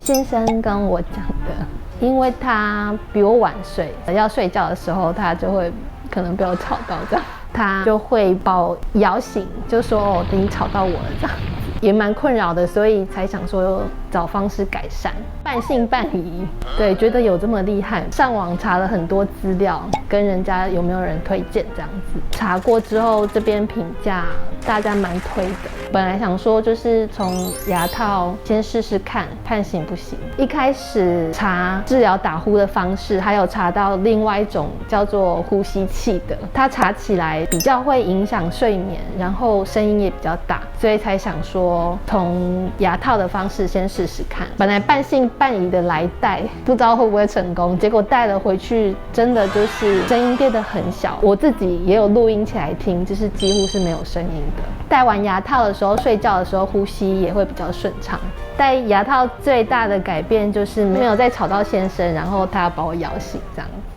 先生跟我讲的，因为他比我晚睡，要睡觉的时候他就会可能被我吵到这样，他就会把我摇醒，就说哦，你吵到我了这样。也蛮困扰的，所以才想说找方式改善。半信半疑，对，觉得有这么厉害，上网查了很多资料，跟人家有没有人推荐这样子。查过之后，这边评价大家蛮推的。本来想说就是从牙套先试试看，看行不行。一开始查治疗打呼的方式，还有查到另外一种叫做呼吸器的，它查起来比较会影响睡眠，然后声音也比较大，所以才想说从牙套的方式先试试看。本来半信半疑的来戴，不知道会不会成功，结果戴了回去，真的就是声音变得很小。我自己也有录音起来听，就是几乎是没有声音的。戴完牙套的时候，睡觉的时候呼吸也会比较顺畅。戴牙套最大的改变就是没有再吵到先生，然后他要把我摇醒这样子。